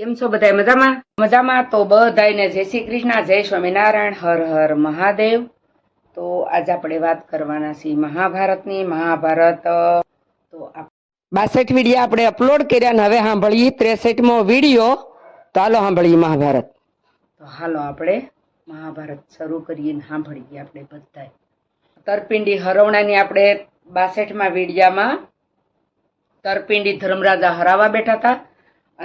કેમ છો બધા મજામાં? મજામાં તો બધાને જય શ્રી કૃષ્ણ, જય સ્વામિનારાયણ, હર હર મહાદેવ. તો આજે આપણે વાત કરવાના છીએ મહાભારતની. મહાભારત તો 62 વિડીયો આપણે અપલોડ કર્યા ને હવે સાંભળીએ 63મો વિડીયો. તો હાલો સાંભળીએ મહાભારત. તો હાલો આપણે મહાભારત શરૂ કરીએ ને સાંભળીએ આપણે બધા. તરપિંડી હરવણાની આપણે 62મા વિડીયામાં તરપિંડી ધર્મરાજા હરાવા બેઠા હતા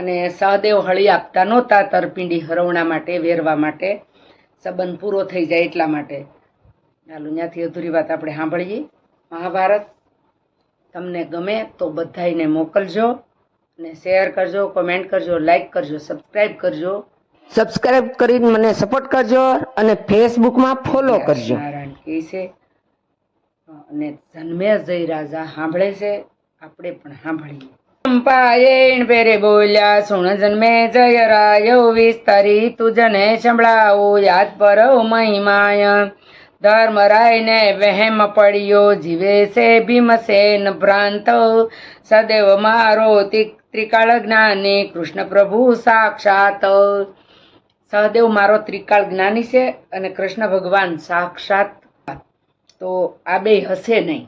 અને સહદેવ હળી આપતા નહોતા તરપિંડી હરવણા માટે, વેરવા માટે, સંબંધ પૂરો થઈ જાય એટલા માટે. ચાલો ત્યાંથી અધૂરી વાત આપણે સાંભળીએ. મહાભારત તમને ગમે તો બધાને મોકલજો અને શેર કરજો, કોમેન્ટ કરજો, લાઈક કરજો, સબસ્ક્રાઈબ કરજો. સબસ્ક્રાઈબ કરીને મને સપોર્ટ કરજો અને ફેસબુકમાં ફોલો કરજો. નારાયણ કહે છે અને જન્મે જય રાજા સાંભળે છે, આપણે પણ સાંભળીએ. ચંપાયેણ પેરે બોલ્યા, સુણ જન્મે જય રાયો, વિસ્તારી તુજને સંભળાવો, યાદ પર મહિમાય. ધર્મરાય ને વહેમ પડ્યો, જીવે છે ભીમસેન ભ્રાંત. સદેવ મારો ત્રિકાળ જ્ઞાની, કૃષ્ણ પ્રભુ સાક્ષાત. સહદેવ મારો ત્રિકાળ જ્ઞાની છે અને કૃષ્ણ ભગવાન સાક્ષાત. તો આ બે હશે નહીં.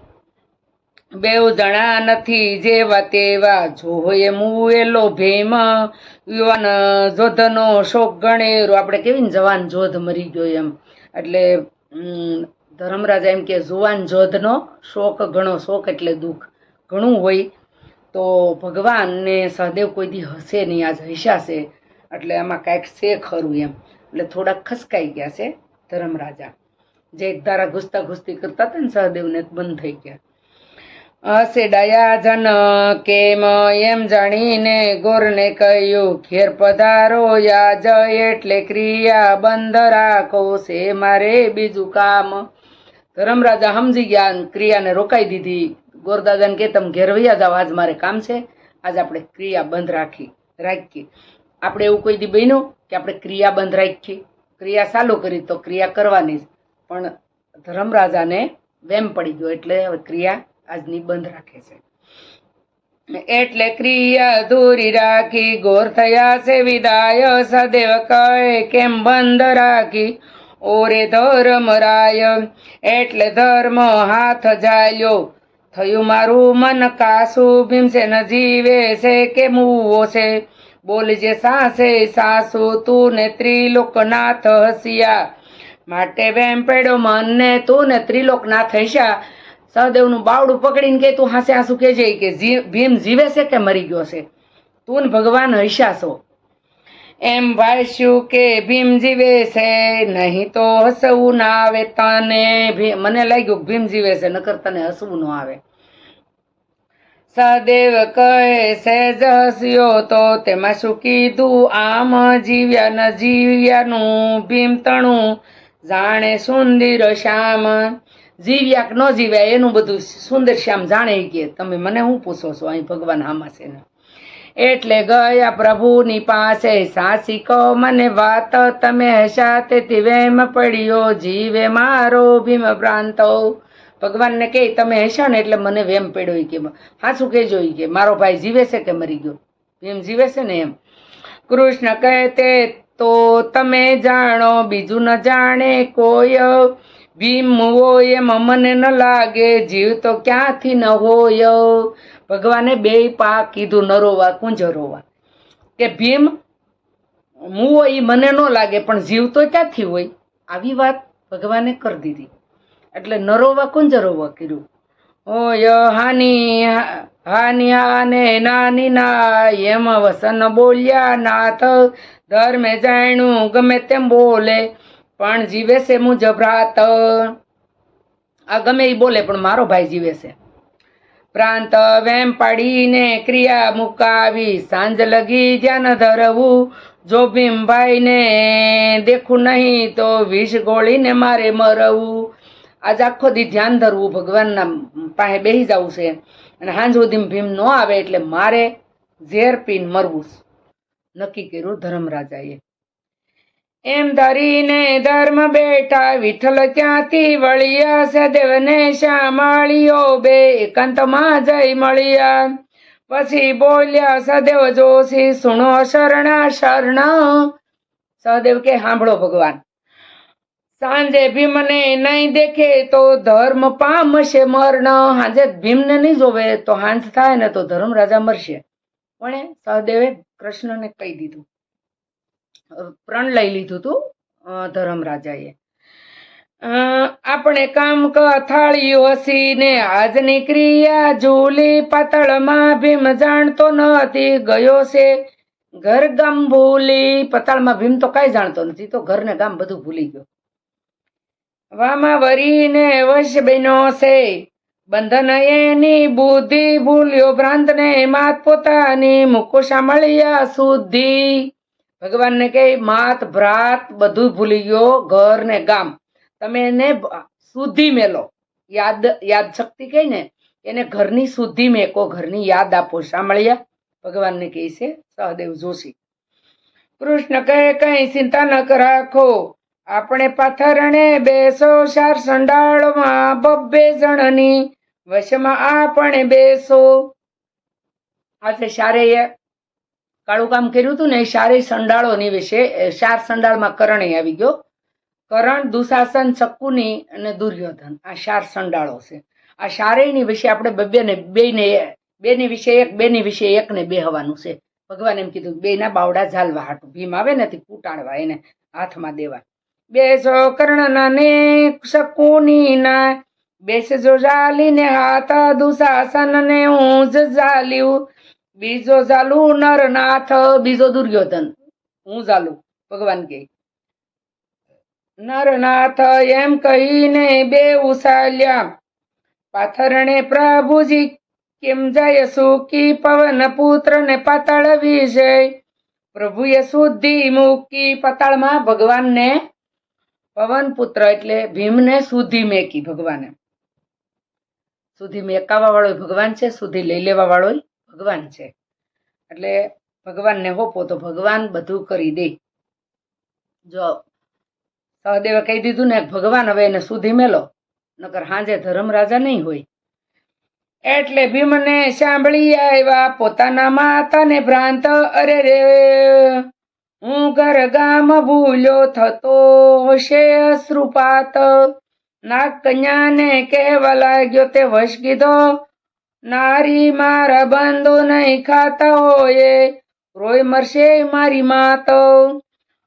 બેઉ જણા નથી જેવા તેવા, જોયે મુએલો ભીમ. યુવાન જોધનો શોક ગણેરો. આપણે કેવી ને જવાન જોધ મરી ગયો એમ. એટલે ધર્મરાજા એમ કે જુવાન જોધનો શોક ઘણો. શોક એટલે દુઃખ ઘણું હોય. તો ભગવાન ને સહદેવ કોઈ દી હશે નહીં, આજ હસ્યા છે. એટલે આમાં કાંઈક છે ખરું એમ. એટલે થોડાક ખસકાઈ ગયા છે ધર્મરાજા. જે એક ધારા ઘૂસતા ઘૂસતી કરતા હતા ને સહદેવને બંધ થઈ ગયા. હશે ડાયા જન કેમ એમ જાણીને ગોરને કહ્યું, ઘેર પધારો યાજ, એટલે ક્રિયા બંધ રાખો છે મારે બીજું કામ. ધર્મરાજા સમજી ગયા, ક્રિયાને રોકાઈ દીધી. ગોરદાદાને કે તમે ઘેર વૈયા જાઓ, આજ મારે કામ છે, આજ આપણે ક્રિયા બંધ રાખીએ. આપણે એવું કોઈ દી બન્યું કે આપણે ક્રિયા બંધ રાખીએ? ક્રિયા ચાલુ કરી તો ક્રિયા કરવાની જ. પણ ધર્મરાજાને વેમ પડી ગયો એટલે હવે ક્રિયા આજની બંધ રાખે છે. એટલે ક્રિયા દૂરી રાખી, ગોર થયા છે વિદાય. સદેવ કહે કેમ બંધ રાખી, ઓરે ધર્મરાય. એટલે ધર્મ હાથ ઝાલ્યો, થયું મારું મન કાસું. ભીમસેન જીવે છે કે મુવો છે, બોલજે સાસે સાસુ. તું ને ત્રિલોકનાથ હસ્યા, માટે વેમ પડ્યો મનને. તું ને ત્રિલોકનાથ હસ્યા. સહદેવનું બાવડું પકડીને કે તું હાસે હાસું કહેજે કે ભીમ જીવે છે કે મરી ગયો છે, તું ને ભગવાન હસ્યા છો. એમ ભાષ્યું કે ભીમ જીવે છે, નહીં તો હસવું ના આવે તને. મને લાગ્યું ભીમ જીવે છે, નકર તને હસવું ન આવે. સહદેવ કહે સહેજ હસ્યો તો તેમાં શું કીધું આમ. જીવ્યા ન જીવ્યાનું ભીમ તણું, જાણે સુંદર શ્યામ. જીવ્યા કે ન જીવ્યા એનું બધું સુંદર શ્યામ જાણે કે. તમે મને શું પૂછો છો, અહીં ભગવાન આમાં છે ને. એટલે ગયા પ્રભુની પાસે, સાસી કહો મને વાત. તમે હસ્યા તેથી વેમ પડ્યો, જીવે મારો ભીમ ભ્રાંતો. ભગવાનને કહે તમે હસ્યા ને એટલે મને વેમ પડ્યો કે હાચું કહેજો કે મારો ભાઈ જીવે છે કે મરી ગયો. ભીમ જીવે છે ને એમ. કૃષ્ણ કહે તે તો તમે જાણો, બીજું ન જાણે કોઈ. ભીમ હોય એમ મને ન લાગે, જીવ તો ક્યાંથી ન હોય. ભગવાને બે પા કીધું, ન રોવા કુંજ રોવા. કે ભીમ મુવો એ મને ન લાગે, પણ જીવ તો ક્યાંથી હોય. આવી વાત ભગવાને કરી દીધી. એટલે ન રોવા કુંજ રોવા કર્યું. ઓય હાની હાની હાને નાની ના, એમ વસન બોલ્યા નાથ. ધર્મે જાણ્યું ગમે તેમ બોલે, પણ જીવે છે મુજ ભ્રાત. આ ગમે એ બોલે પણ મારો ભાઈ જીવે છે. પ્રાંત વેમ પાડીને ક્રિયા મુકાવી, સાંજ લગી ધ્યાન ધરવું. જો ભીમભાઈને દેખું નહીં તો વિષ ગોળીને મારે મરવું. આજ આખો દી ધ્યાન ધરવું, ભગવાનના પાસે બેસી જવું છે અને સાંજ સુધી ભીમ ન આવે એટલે મારે ઝેર પીને મરવું. નક્કી કર્યું ધર્મરાજાએ. એમ ધરીને ધર્મ બેઠા, વિઠ્ઠલ ક્યાંથી વળ્યા. સદેવને શ્યા મળ્યો, બે એકાંતમાં જઈ મળ્યા. પછી બોલ્યા સહદેવ જોશી સુણો શરણા શરણ. સહદેવ કે સાંભળો ભગવાન, સાંજે ભીમને નહીં દેખે તો ધર્મ પામશે મરણ. સાંજે ભીમને નહીં જોવે તો હાંજ થાય ને તો ધર્મરાજા મરશે. પણ સહદેવે કૃષ્ણને કહી દીધું, પ્રણ લઈ લીધું તું ધર્મરાજાએ. આપણે કામ કથાળ્યું હસી ને આજની ક્રિયા ઝૂલી પાતાળમાં ભીમ જાણતો નથી ગયો છે ઘર ગામ ભૂલી. પાતાળમાં ભીમ તો કઈ જાણતો નથી, તો ઘર ને ગામ બધું ભૂલી ગયો. વામાં વરીને વશ બન્યો છે બંધન એની બુદ્ધિ ભૂલ્યો ભ્રાંત ને માત પોતાની મુકુશા મળ્યા શુદ્ધિ. ભગવાનને કે માત ભ્રાત બધું ભૂલી ગયો, ઘર ને ગામ. તમે એને શુદ્ધિ મેલો, યાદ શક્તિ કઈ ને એને ઘરની શુદ્ધિ મેકો, ઘરની યાદ આપો. સાંભળ્યા ભગવાનને કહે છે સહદેવ જોશી. કૃષ્ણ કહે કઈ ચિંતા ન રાખો, આપણે પાથરણે બેસો શાર સંડાળમાં બબ્બે જણની વશમાં આપણે બેસો. આજે શારે કાળું કામ કર્યું હતું ને, શારે સંડાળોની વિશે. શાર સંડાળમાં કરણ આવી ગયો. કરણ, દુશાસન, શકુની અને દુર્યોધન, આ શાર સંડાળો છે. આ શારેયની વિશે આપણે બેની વિશે એક, બેની વિશે એક ને બે હવાનું છે. ભગવાન એમ કીધું બે ના બાવડા ઝાલવા હાટું. ભીમ આવે ને કૂટાડવા, એને હાથમાં દેવા. બેસો કર્ણના ને શકુની ના બેસજો ઝાલીને હાથ, દુશાસન ને હું જ ઝાલ્યું. બીજો ઝાલું નરનાથ, બીજો દુર્યોધન, હું ઝાલું. ભગવાન કે નરનાથ એમ કહીને બે ઉસાલ્યા. પાથરણે પ્રભુજી કેમ જાય સુકી, પવન પુત્ર ને પાતાળ વિષય. પ્રભુએ શુદ્ધિ મૂકી. પાતાળમાં ભગવાનને પવન પુત્ર એટલે ભીમને શુદ્ધિ મેકી. ભગવાને શુદ્ધિ મેકાવા વાળો ભગવાન છે, શુદ્ધિ લઈ લેવા વાળો ભગવાન છે. એટલે ભગવાનને હોપો તો ભગવાન બધું કરી દે. જો સહદેવે કહી દીધું ને ભગવાન હવે એને શુદ્ધિ મેલો, નકર હાંજે ધર્મરાજા નહીં હોય. એટલે ભીમને સાંભળી આવ્યા પોતાના માતાને ભ્રાંત. અરે રે હું ઘર ગામ ભૂલ્યો થતો હશે અશ્રુપાત. નાગ કન્યાને કહેવા લાગ્યો તે વશ કીધો, નારી મારા બંધો નહીં ખાતા હોય, રોય મરશે મારી માત.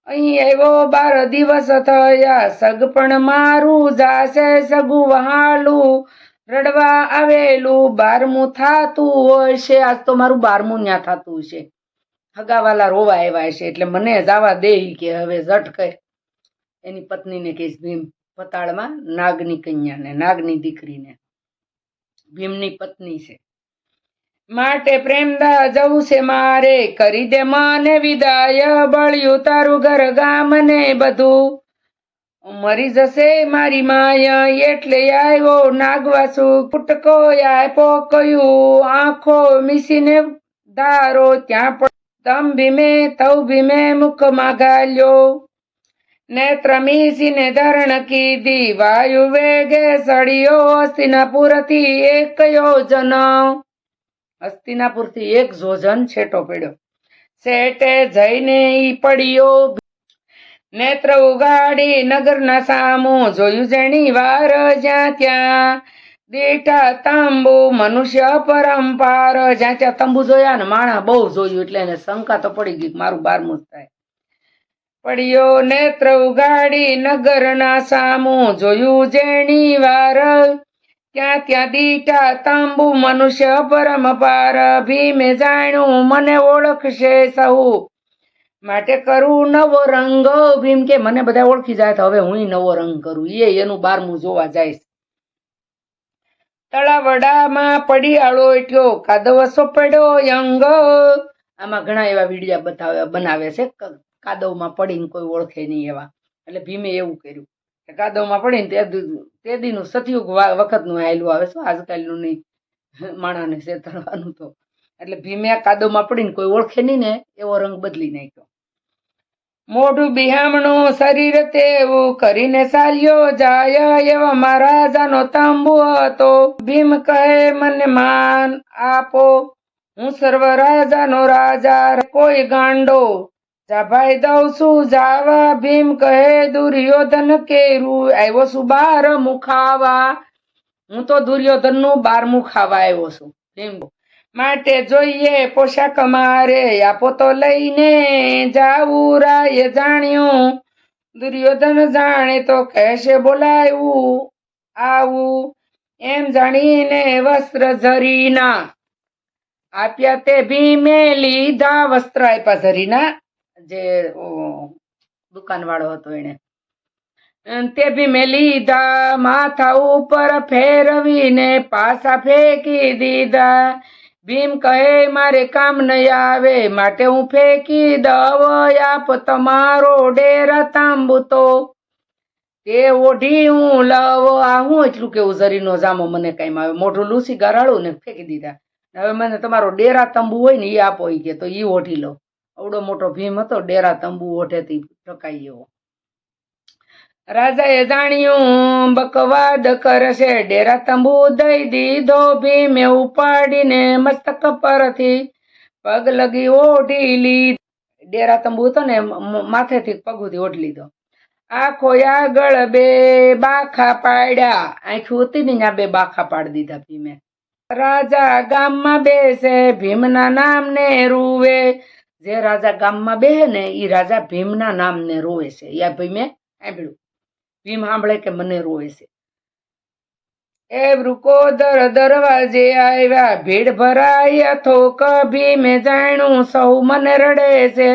અહીં આવ્યો 12 દિવસ થયા, સગપણ મારું જાશે સગું વહાલું. રડવા આવેલું 12મું થાતું હોય છે. આજ તો મારું 12મું ન્યા થાતું છે. હગાવાલા રોવા આવ્યા છે એટલે મને જવા દે કે હવે ઝટ કહે. એની પત્નીને કહીશ ભીમ પતાળમાં નાગની કન્યાને, નાગની દીકરીને, ભીમની પત્ની છે. માટે પ્રેમદા જવું છે મારે, કરી દે મને વિદાય. બળ્યું તારું ઘર ગામ ને બધું, મરી જશે મારી માય. એટલે આવ્યો નાગવાસુ, કુટકો આપ્યો કયું, આંખો મીસીને ધારો ત્યાં પણ તમ ભીમે તવ ભીમે મુખમાં ઘાલ્યો. નેત્ર મીસીને ધરણ કીધી, વાયુ વેગે સળિયો. હસ્તિનાપુરથી 1 યોજન, હસ્તિનાપુરથી 1 યોજન છેટો પડ્યો. શેટે જઈને ઈ પડ્યો. નેત્ર ઉગાડી નગરના સામું જોયું જેણી વાર, જ્યાં ત્યાં દીઠા તંબુ મનુષ્ય પરંપાર. જ્યાં ત્યાં તંબુ જોયા ને માણા બહુ જોયું એટલે એને શંકા તો પડી ગઈ મારું 12મું જ થાય. પડ્યો નેત્ર ઉગાડી નગરના સામું જોયું જેણી વાર, ત્યાં ત્યાં દીઠા તંબુ મનુષ્ય પરંપાર. ભીમે જાણ્યું મને ઓળખશે સહુ, માટે કરું નવો રંગ. ભીમ કે મને બધા ઓળખી જાય તો હવે હું નવો રંગ કરું. એનું 12મું જોવા જાય. તળાવડામાં પડિયાળો એટલો કાદવ સોપડ્યો યંગ. આમાં ઘણા એવા વિડીયા બનાવે છે કાદવમાં પડીને કોઈ ઓળખે નહીં એવા. એટલે ભીમે એવું કર્યું કે કાદવમાં પડીને તે દીનું સતયુગ વખતનું આવેલું આવે છે, આજકાલનું નહીં, માણાને છેતરવાનું તો. એટલે ભીમે કાદવમાં પડીને કોઈ ઓળખે નહીં ને એવો રંગ બદલી નાખ્યો. મોઢું બિહામણું શરીર તેવું કરીને ચાલ્યો જાય, એવા મહારાજાનો તંબુ હતો. ભીમ કહે મને માન આપો, હું સર્વ રાજાનો રાજા કોઈ ગાંડો જા ભાઈ દઉં છું જાવા ભીમ કહે દુર્યોધન કેરું આવ્યો છું બાર મુખાવા હું તો દુર્યોધન નું 12મું ખાવા આવ્યો છું ભીમ માટે જોઈએ પોશાક મારે આપો તો લઈને જાવું રાય જાણ્યું દુર્યોધન જાણે તો કહેશે બોલાવું આવું એમ જાણીને વસ્ત્ર ઝરીના આપ્યા તે ભીમે લીધા વસ્ત્ર આપ્યા ઝરીના જે દુકાન વાળો હતો એને તે ભીમે લીધા માથા ઉપર ફેરવીને પાછા ફેંકી દીધા ભીમ કહે મારે કામ નહીં આવે માટે હું ફેંકી દવ આપ તમારો ડેરા તાંબુ તો તે ઓઢી હું લવ આ હું એટલું કેવું ઝરીનો જામો મને કઈ આવે મોઢું લૂસી ગરાળું ને ફેંકી દીધા હવે મને તમારો ડેરા તંબુ હોય ને એ આપો કે તો ઈ ઓઢી લો અવડો મોટો ભીમ હતો ડેરા તંબુ ઓઢેથી ઠકાઈ એવો રાજાએ જાણ્યું બકવાદ કરશે ડેરા તંબુ દઈ દીધો ભીમે ઉપાડીને મસ્તક પરથી પગ લગી ઓઢી લીધી ડેરા તંબુ હતો ને માથેથી પગુથી ઓઢી લીધો આખો આગળ બે બાખા પાડ્યા આંખી હતી ને ત્યાં બે બાખા પાડી દીધા ભીમે રાજા ગામમાં બેસે ભીમના નામને રૂવે જે રાજા ગામમાં બેહે ને ઈ રાજા ભીમના નામને રોવે છે યા ભીમે સાંભળ્યું ભીમ સાંભળે કે મને રોવે છે એ વૃકોદર દરવાજે આવ્યા ભીડ ભરાય થોક ભીમે જાણ્યું સૌ મને રડે છે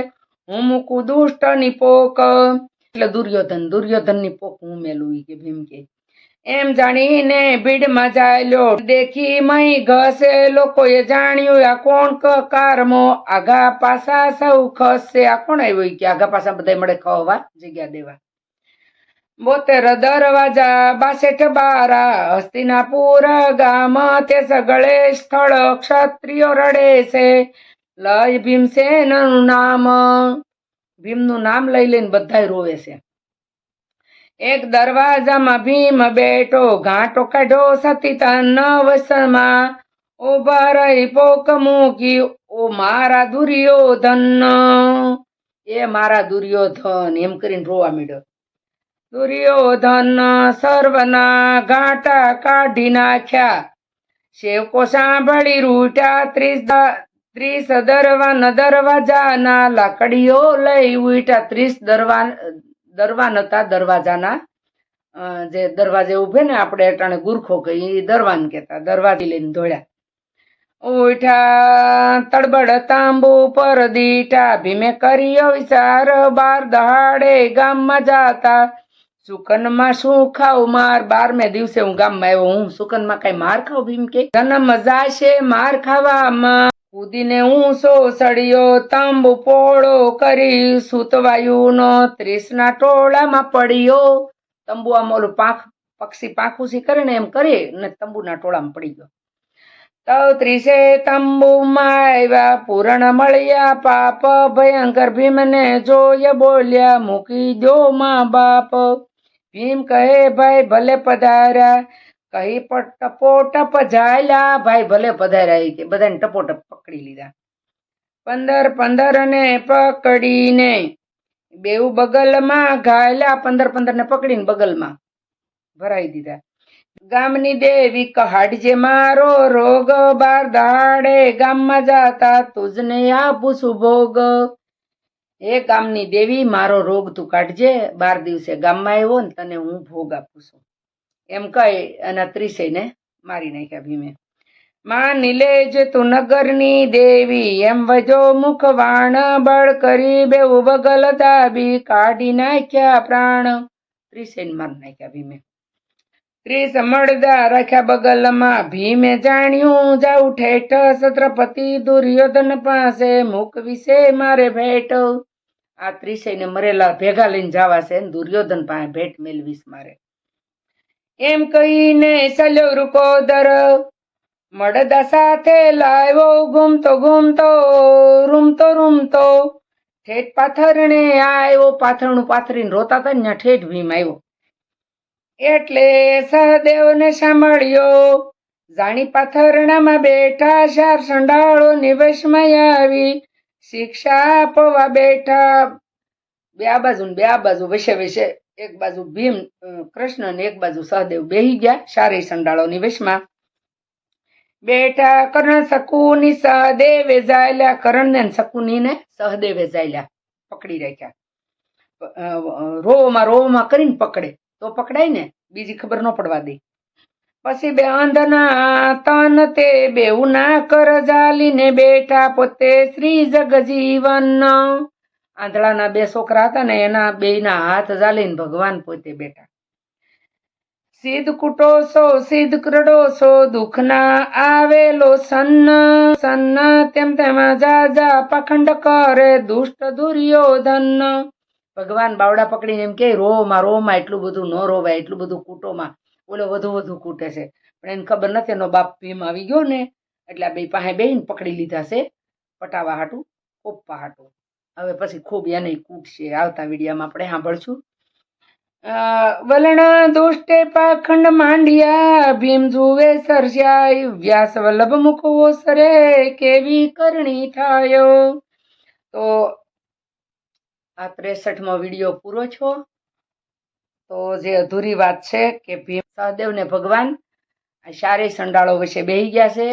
હું મૂકું દુષ્ટની પોક એટલે દુર્યોધનની પોક હું મેલું કે ભીમ કે એમ જાણીને ભીડમાં ચાલ્યો દેખી મય ઘસે લોકોએ જાણ્યું આ કોણ કારમો આગા પાછા સૌ ખસે આ કોણ આવ્યું કે આગા પાછા બધા મળે ખવા જગ્યા દેવા 72 દરવાજા 62 બારા હસ્તિનાપુર ગામ તે સગળે સ્થળ ક્ષત્રિયો રડે છે લઈ ભીમસેનનું નામ ભીમનું નામ લઈ લઈને બધા રોવે છે એક દરવાજામાં ભીમ બેઠો ઘાંટો કાઢ્યો સતી તન વસમાં ઉભા રહી પોક મૂકી ઓ મારા દુર્યોધન એ મારા દુર્યોધન એમ કરીને રોવા માંડ્યો દુર્યોધન સર્વના ઘાટા કાઢી નાખ્યા સેવકો સાંભળી રૂટ્યા 30 દરવાજાના લાકડીઓ લઈ ઉઠ્યા 30 દરવાન હતા દરવાજાના જે દરવાજે ઉભે ને આપણે અટાણે ગુરખો કઈ દરવાન કેતા દરવાજી લઈને દોડ્યા ઉઠ્યા તડબડ તાંબુ પર દીઠા ભીમે કર્યો વિચાર 12 દહાડે ગામમાં જાતા સુકનમાં શું ખાવ માર 12મે દિવસે હું ગામમાં આવ્યો હું સુકનમાં કઈ માર ખાવ ભીમ કે જન્મ જાશે માર ખાવામાં કૂદીને ઊંસો સળિયો તાંબુ પોળો કરી સૂતવાયુનો 30ના ટોળામાં પડ્યો તંબુ આમ ઓલું પક્ષી પાંખુસી કરે ને એમ કરી ને તંબુના ટોળામાં પડી ગયો તો 30 તંબુમાં આવ્યા પૂરણ મળ્યા પાપ ભયંકર ભીમને જોય બોલ્યા મૂકી દો માં બાપ ભીમ કહે ભાઈ ભલે પધાર્યા કહી ટપોટપ ઝાલ્યા ભાઈ ભલે પધાર્યા કે બધાને ટપોટપ પકડી લીધા 15 ને પકડીને બેઉ બગલમાં ઘાલ્યા 15 ને પકડીને બગલમાં ભરાઈ દીધા ગામની દેવી કહાડજે મારો રોગ 12 દાડે ગામમાં જાતા તુજને આપું છું ભોગ એ ગામની દેવી મારો રોગ તું કાઢજે 12 દિવસે ગામમાં આવ્યો ને તને હું ભોગ આપું છું એમ કહી અને 30 ને મારી નાખ્યા ભીમે માની લેજે તું નગરની દેવી એમ વજો મુખવાણ બળ કરી બેઉ બગલ દાબી કાઢી નાખ્યા પ્રાણ 30 ને મારી નાખ્યા ભીમે 30 મળદા રાખ્યા બગલમાં ભીમે જાણ્યું જાઉં ઠેઠ છત્રપતિ દુર્યોધન પાસે મૂકવી મારે ભેટ આ 30 ને મરેલા ભેગા લઈને જવા છે દુર્યોધન પાસે ભેટ મેળવીશ મારે એમ કહીને ચાલ્યો વૃકોદર મળદા સાથે લાવ્યો ઘૂમતો રૂમતો ઠેઠ પાથરણે આવ્યો પાથરણું પાથરીને રોતા હતા ને ઠેઠ ભીમ આવ્યો એટલે સહદેવને સાંભળ્યો જાણી પાથરણામાં બેઠા ચાર સંડાળો નિવેશમાં આવી શિક્ષા આપવા બેઠા. બે આ બાજુ વિશે વિશે એક બાજુ ભીમ કૃષ્ણ ને એક બાજુ સહદેવ બેહી ગયા ચારે સંડાળો નિવેશમાં બેઠા. કર્ણ શકુની સહદેવે જાયલા, કર્ણ ને શકુની ને સહદેવે જાયલા પકડી રાખ્યા. રોમાં કરીને પકડે તો પકડાય ને, બીજી ખબર ન પડવા દે. પછી બે અંધના તન તે બેઉ ના કર જાલીને બેઠા પોતે શ્રી જગજીવન. આંધળાના બે છોકરા હતા ને એના બેયના હાથ જાલીને ભગવાન પોતે બેઠા. સિદ્ધ કુટો છો સિદ્ધ કરડો છો દુઃખ ના આવેલો સન્ન તેમ તેમાં જા પાખંડ કરે દુષ્ટ દુર્યોધન. ભગવાન બાવડા પકડીને એમ કે રોમાં એટલું બધું ન રોવાય, એટલું બધું કૂટોમાં ઓલો વધુ કૂટે છે. પણ એને ખબર નથી એનો બાપ ભીમ આવી ગયો ને એટલે આ બે પાસે બેહીને પકડી લીધા છે પટાવા હાટું, કોપવા હાટું. હવે પછી ખૂબ એને કૂટશે. આવતા વિડીયામાં આપણે સાંભળશું. વલણ દુષ્ટે પાખંડ માંડ્યા ભીમ જુએ સરસ્યાય વ્યાસ વલ્લભ મુખવો સરે કેવી કરણી થાયો. તો આ 63મો વિડીયો પૂરો છો. તો જે અધૂરી વાત છે કે ભીમ સહદેવ ને ભગવાન ચારેય સંડાળો વિશે બેહી ગયા છે.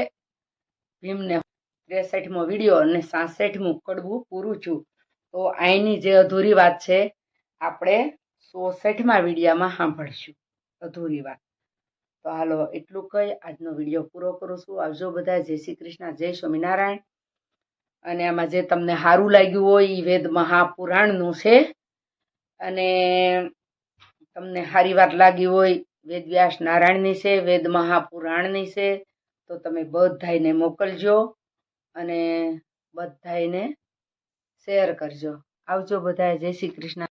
ભીમને 63મો વિડીયો અને 66મું કડવું પૂરું છું. તો અહીંની જે અધૂરી વાત છે આપણે 64મા વિડીયામાં સાંભળશું અધૂરી વાત. તો હાલો એટલું કહી આજનો વિડીયો પૂરો કરું છું. આવજો બધા. જય શ્રી કૃષ્ણ, જય સ્વામિનારાયણ. અને આમાં જે તમને સારું લાગ્યું હોય એ વેદ મહાપુરાણનું છે અને તમને સારી વાત લાગી હોય વેદ વ્યાસ નારાયણની છે, વેદ મહાપુરાણની છે, તો તમે બધાને મોકલજો અને બધાને શેર કરજો. આવજો બધા. જય શ્રી કૃષ્ણ.